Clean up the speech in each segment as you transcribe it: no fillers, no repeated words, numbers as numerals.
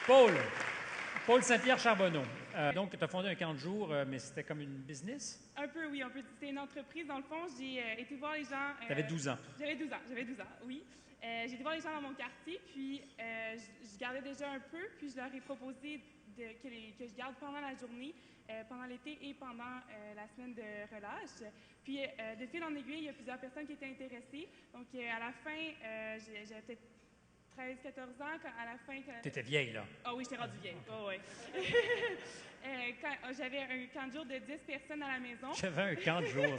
Paul. Paul Saint-Pierre Charbonneau. Donc, tu as fondé un camp de jour, mais c'était comme une business? Un peu, oui, un peu. C'était une entreprise. Dans le fond, j'ai été voir les gens. Tu avais 12 ans. J'avais 12 ans, oui. J'ai été voir les gens dans mon quartier, puis je gardais déjà un peu, puis je leur ai proposé que je garde pendant la journée, pendant l'été et pendant la semaine de relâche. Puis, de fil en aiguille, il y a plusieurs personnes qui étaient intéressées. Donc, à la fin, j'avais peut-être 13-14 ans, à la fin... Tu étais vieille, là. Ah oui, j'étais rendue vieille. Oh, ouais. J'avais un camp de jour de 10 personnes à la maison. J'avais un camp de jour.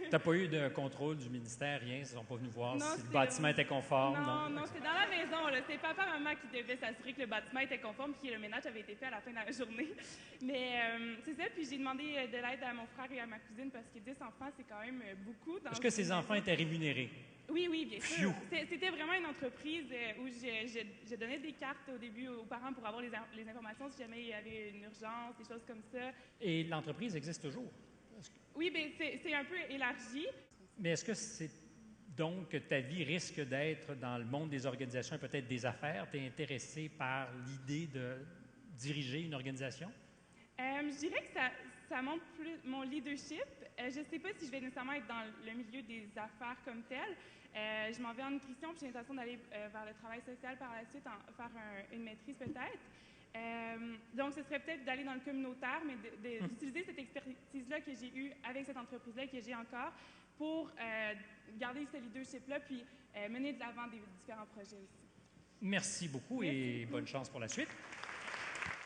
Tu n'as pas eu de contrôle du ministère, rien? Ils ne sont pas venus voir si le bâtiment était conforme? Non, c'était dans la maison. C'était papa et maman qui devaient s'assurer que le bâtiment était conforme et que le ménage avait été fait à la fin de la journée. Mais c'est ça. Puis j'ai demandé de l'aide à mon frère et à ma cousine parce que 10 enfants, c'est quand même beaucoup. Est-ce que ces enfants étaient rémunérés? Oui, bien sûr. C'était vraiment une entreprise où je donnais des cartes au début aux parents pour avoir les informations si jamais il y avait une urgence, des choses comme ça. Et l'entreprise existe toujours? Oui, bien, c'est un peu élargi. Mais est-ce que c'est donc que ta vie risque d'être dans le monde des organisations et peut-être des affaires? Tu es intéressé par l'idée de diriger une organisation? Je dirais que ça montre plus mon leadership. Je ne sais pas si je vais nécessairement être dans le milieu des affaires comme tel. Je m'en vais en nutrition, puis j'ai l'intention d'aller vers le travail social par la suite, faire une maîtrise peut-être. Donc, ce serait peut-être d'aller dans le communautaire, mais d'utiliser cette expertise-là que j'ai eue avec cette entreprise-là, que j'ai encore, pour garder ce leadership-là, puis mener de l'avant des différents projets aussi. Merci beaucoup et bonne chance pour la suite.